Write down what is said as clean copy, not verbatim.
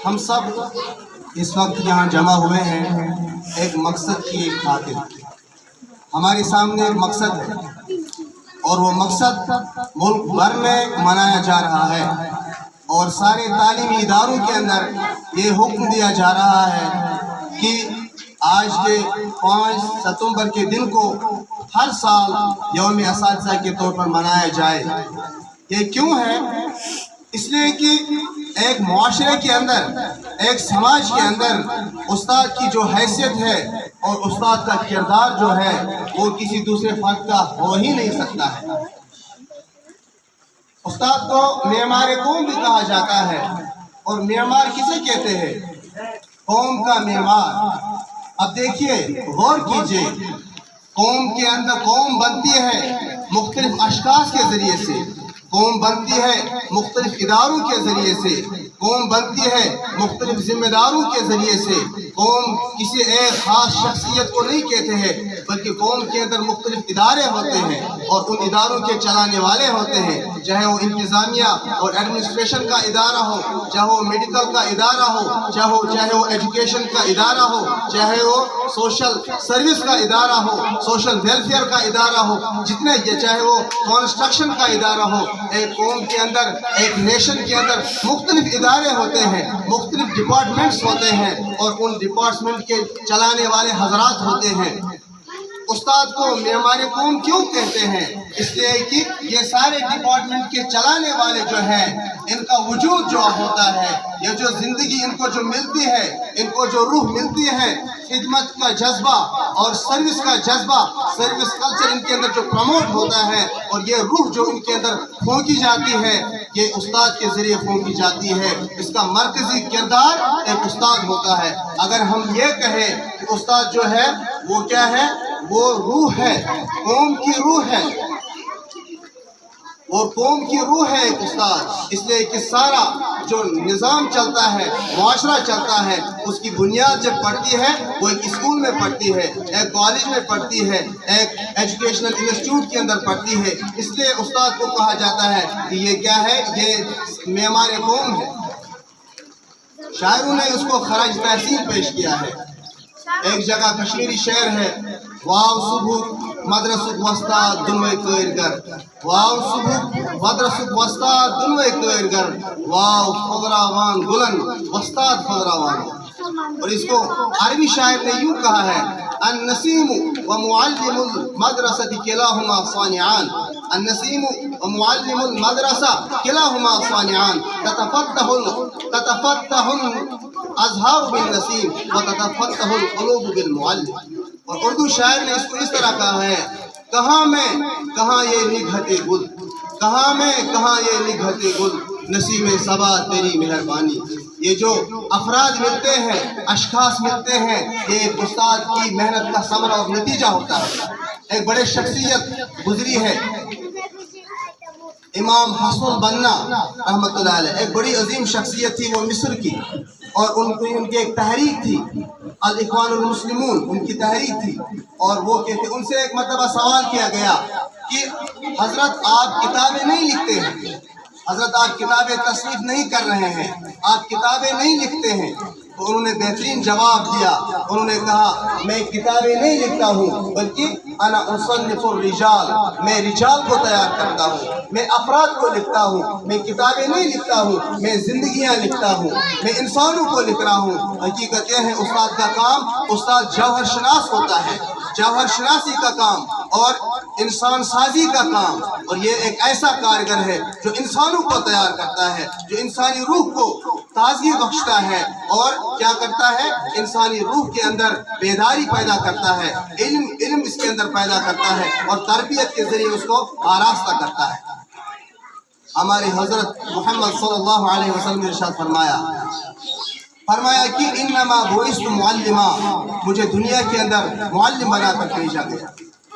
ہم سب اس وقت یہاں جمع ہوئے ہیں ایک مقصد کی ایک خاطر. ہمارے سامنے ایک مقصد ہے اور وہ مقصد ملک بھر میں منایا جا رہا ہے اور سارے تعلیمی اداروں کے اندر یہ حکم دیا جا رہا ہے کہ آج کے 5 ستمبر کے دن کو ہر سال یوم اساتذہ کے طور پر منایا جائے. یہ کیوں ہے؟ اس لیے کہ ایک معاشرے کے اندر، ایک سماج کے اندر استاد کی جو حیثیت ہے اور استاد کا کردار جو ہے وہ کسی دوسرے فرد کا ہو ہی نہیں سکتا ہے. استاد کو معمار قوم بھی کہا جاتا ہے. اور معمار کسے کہتے ہیں؟ قوم کا معمار. اب دیکھیے، غور کیجئے، قوم کے اندر قوم بنتی ہے مختلف اشخاص کے ذریعے سے، قوم بنتی ہے مختلف اداروں کے ذریعے سے، قوم بنتی ہے مختلف ذمہ داروں کے ذریعے سے. قوم کسی ایک خاص شخصیت کو نہیں کہتے ہیں، بلکہ قوم کے اندر مختلف ادارے ہوتے ہیں اور ان اداروں کے چلانے والے ہوتے ہیں، چاہے وہ انتظامیہ اور ایڈمنسٹریشن کا ادارہ ہو، چاہے وہ میڈیکل کا ادارہ ہو، چاہے وہ ایجوکیشن کا ادارہ ہو، چاہے وہ سوشل سروس کا ادارہ ہو، سوشل ویلفیئر کا ادارہ ہو، جتنے چاہے وہ کنسٹرکشن کا ادارہ ہو. ایک قوم کے اندر، ایک نیشن کے اندر مختلف ادارے ہوتے ہیں، مختلف ڈپارٹمنٹس ہوتے ہیں اور ان ڈپارٹمنٹ کے چلانے والے حضرات ہوتے ہیں. استاد کو معمار قوم کیوں کہتے ہیں؟ اس لیے کہ یہ سارے ڈپارٹمنٹ کے چلانے والے جو ہیں، ان کا وجود جو ہوتا ہے، یہ جو زندگی ان کو جو ملتی ہے، ان کو جو روح ملتی ہے، خدمت کا جذبہ اور سروس کا جذبہ، سروس کلچر ان کے اندر جو پروموٹ ہوتا ہے اور یہ روح جو ان کے اندر پھونکی جاتی ہے، یہ استاد کے ذریعے پھونکی جاتی ہے. اس کا مرکزی کردار ایک استاد ہوتا ہے. اگر ہم یہ کہیں کہ استاد جو ہے وہ کیا ہے؟ وہ روح ہے، قوم کی روح ہے، اور قوم کی روح ہے ایک استاد. اس لیے کہ سارا جو نظام چلتا ہے، معاشرہ چلتا ہے، اس کی بنیاد جب پڑتی ہے وہ ایک اسکول میں پڑتی ہے، ایک کالج میں پڑتی ہے، ایک ایجوکیشنل انسٹیٹیوٹ کے اندر پڑتی ہے. اس لیے استاد کو کہا جاتا ہے کہ یہ کیا ہے؟ یہ معمار قوم ہے. شاعروں نے اس کو خراج تحسین پیش کیا ہے. ایک جگہ کشمیری شعر ہے: واو صبح مدرسک وستاد دنوے کٲرگر، واو صبح مدرسک وستاد دنوے کٲرگر، واو پھٔلراوان گلن وستاد پھٔلراوان. اور اس کو عربی شاعر نے یوں کہا ہے: النسیم ومعلم المدرسة كلاهما صانعان، النسیم ومعلم المدرسة كلاهما صانعان، تتفتح الازهار بالنسیم وتتفتح القلوب بالمعلم. اور اردو شاعر نے اس کو اس طرح کہا ہے: کہاں میں کہاں یہ نگہتے گل، کہاں میں کہاں یہ نگہتے گل، نسیم صبا تیری مہربانی. یہ جو افراد ملتے ہیں، اشخاص ملتے ہیں، یہ ایک استاد کی محنت کا ثمرہ اور نتیجہ ہوتا ہے. ایک بڑے شخصیت گزری ہے، امام حسن البنا رحمۃ اللہ علیہ. ایک بڑی عظیم شخصیت تھی، وہ مصر کی، اور ان کی ایک تحریک تھی الاخوان المسلمون، ان کی تحریک تھی. اور وہ کہتے، ان سے ایک مرتبہ سوال کیا گیا کہ حضرت آپ کتابیں نہیں لکھتے ہیں، حضرت آپ کتابیں تصنیف نہیں کر رہے ہیں، آپ کتابیں نہیں لکھتے ہیں. تو انہوں نے بہترین جواب دیا. انہوں نے کہا: میں کتابیں نہیں لکھتا ہوں، بلکہ انا اصنف الرجال، میں رجال کو تیار کرتا ہوں، میں افراد کو لکھتا ہوں. میں کتابیں نہیں لکھتا ہوں، میں زندگیاں لکھتا ہوں، میں انسانوں کو لکھ رہا ہوں. حقیقت یہ ہے استاد کا کام، استاد جوہر شناس ہوتا ہے، جوہر شناسی کا کام اور انسان سازی کا کام. اور یہ ایک ایسا کارگر ہے جو انسانوں کو تیار کرتا ہے، جو انسانی روح کو تازگی بخشتا ہے اور کیا کرتا ہے؟ انسانی روح کے اندر بیداری پیدا کرتا ہے، علم اس کے اندر پیدا کرتا ہے اور تربیت کے ذریعے اس کو آراستہ کرتا ہے. ہمارے حضرت محمد صلی اللہ علیہ وسلم نے ارشاد فرمایا کہ انما بعثت معلما، مجھے دنیا کے اندر معلم بنا کر بھیجا گیا.